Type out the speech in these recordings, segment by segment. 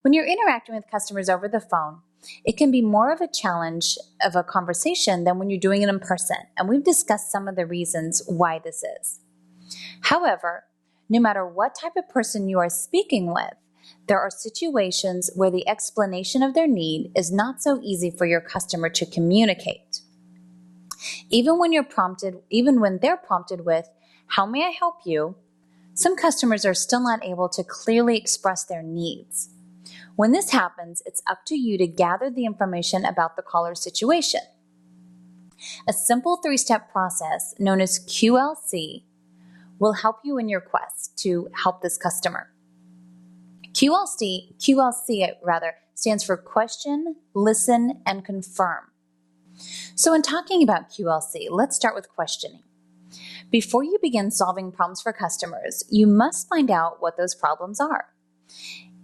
When you're interacting with customers over the phone, it can be more of a challenge of a conversation than when you're doing it in person, and we've discussed some of the reasons why this is. However, no matter what type of person you are speaking with, there are situations where the explanation of their need is not so easy for your customer to communicate. Even when they're prompted with, "How may I help you?" some customers are still not able to clearly express their needs. When this happens, it's up to you to gather the information about the caller's situation. A simple 3-step process known as QLC will help you in your quest to help this customer. QLC stands for question, listen, and confirm. So in talking about QLC, let's start with questioning. Before you begin solving problems for customers, you must find out what those problems are.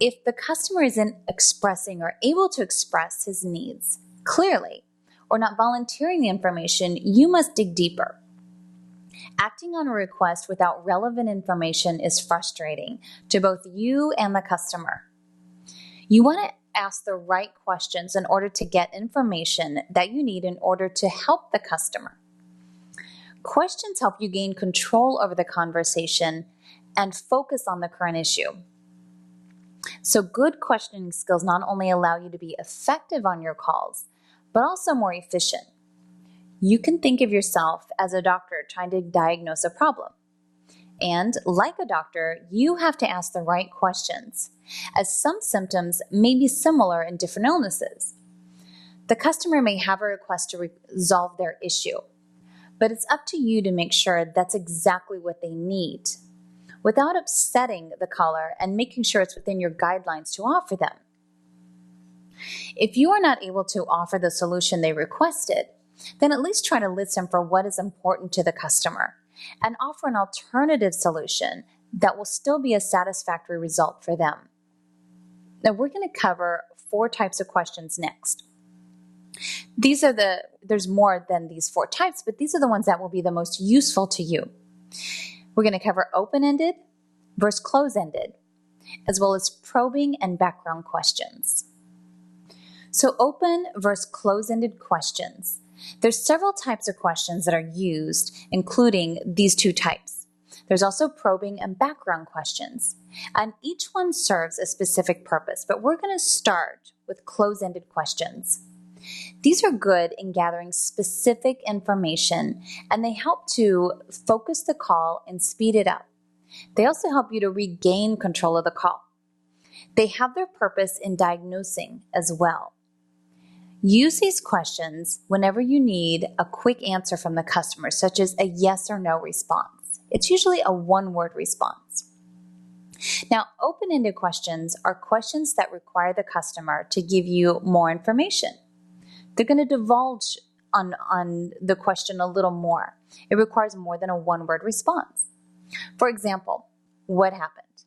If the customer isn't expressing or able to express his needs clearly or not volunteering the information, you must dig deeper. Acting on a request without relevant information is frustrating to both you and the customer. You want to ask the right questions in order to get information that you need in order to help the customer. Questions help you gain control over the conversation and focus on the current issue. So good questioning skills not only allow you to be effective on your calls, but also more efficient. You can think of yourself as a doctor trying to diagnose a problem. And like a doctor, you have to ask the right questions, as some symptoms may be similar in different illnesses. The customer may have a request to resolve their issue, but it's up to you to make sure that's exactly what they need, without upsetting the caller and making sure it's within your guidelines to offer them. If you are not able to offer the solution they requested, then at least try to listen for what is important to the customer and offer an alternative solution that will still be a satisfactory result for them. Now we're going to cover 4 types of questions next. There's more than these 4 types, but these are the ones that will be the most useful to you. We're going to cover open-ended versus close-ended, as well as probing and background questions. So open versus close-ended questions. There's several types of questions that are used, including these 2 types. There's also probing and background questions, and each one serves a specific purpose, but we're going to start with close-ended questions. These are good in gathering specific information, and they help to focus the call and speed it up. They also help you to regain control of the call. They have their purpose in diagnosing as well. Use these questions whenever you need a quick answer from the customer, such as a yes or no response. It's usually a 1-word response. Now, open-ended questions are questions that require the customer to give you more information. They're going to divulge on the question a little more. It requires more than a 1-word response. For example, what happened?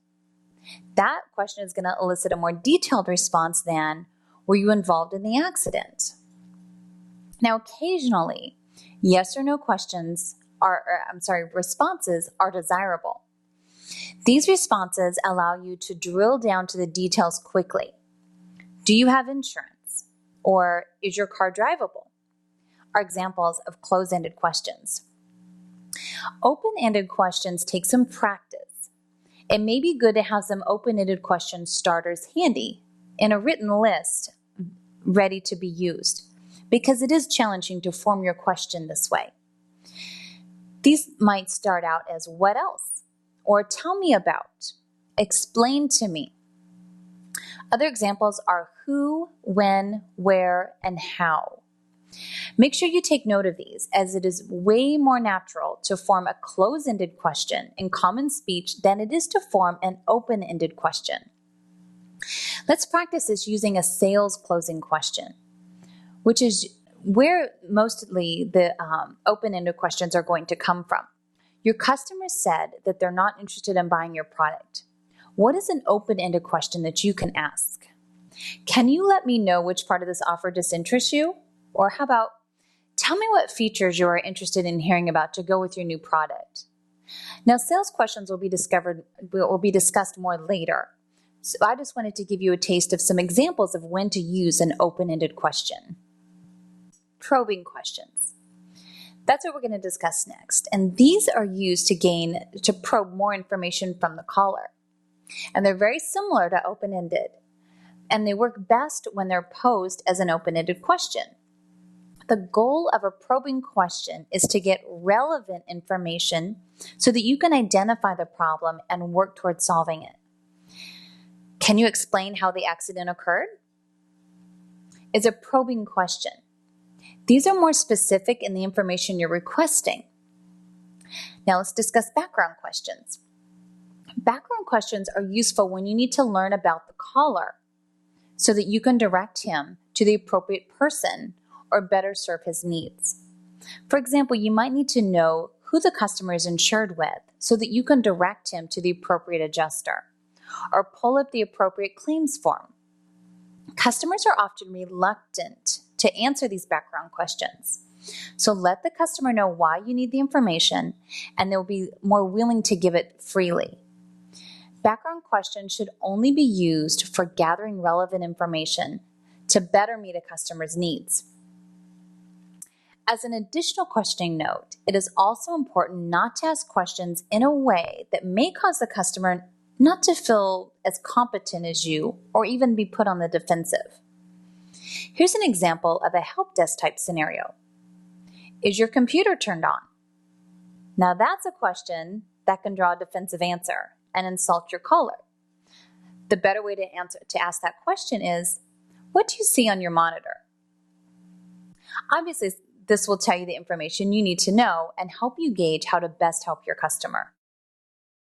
That question is going to elicit a more detailed response than, were you involved in the accident? Now, occasionally, yes or no responses are desirable. These responses allow you to drill down to the details quickly. Do you have insurance? Or is your car drivable? Are examples of close-ended questions. Open-ended questions take some practice. It may be good to have some open-ended question starters handy in a written list ready to be used, because it is challenging to form your question this way. These might start out as what else? Or tell me about, explain to me. Other examples are who, when, where, and how. Make sure you take note of these, as it is way more natural to form a close-ended question in common speech than it is to form an open-ended question. Let's practice this using a sales closing question, which is where mostly the open-ended questions are going to come from. Your customer said that they're not interested in buying your product. What is an open-ended question that you can ask? Can you let me know which part of this offer disinterests you? Or how about, tell me what features you are interested in hearing about to go with your new product. Now, sales questions will be discussed more later, So I just wanted to give you a taste of some examples of when to use an open-ended question. Probing questions. That's what we're going to discuss next. And these are used to probe more information from the caller. And they're very similar to open-ended. And they work best when they're posed as an open-ended question. The goal of a probing question is to get relevant information so that you can identify the problem and work towards solving it. Can you explain how the accident occurred? Is a probing question. These are more specific in the information you're requesting. Now let's discuss background questions. Background questions are useful when you need to learn about the caller so that you can direct him to the appropriate person or better serve his needs. For example, you might need to know who the customer is insured with so that you can direct him to the appropriate adjuster or pull up the appropriate claims form. Customers are often reluctant to answer these background questions. So let the customer know why you need the information and they'll be more willing to give it freely. Background questions should only be used for gathering relevant information to better meet a customer's needs. As an additional questioning note, it is also important not to ask questions in a way that may cause the customer not to feel as competent as you or even be put on the defensive. Here's an example of a help desk type scenario. Is your computer turned on? Now that's a question that can draw a defensive answer and insult your caller. The better way to ask that question is, what do you see on your monitor? Obviously, this will tell you the information you need to know and help you gauge how to best help your customer.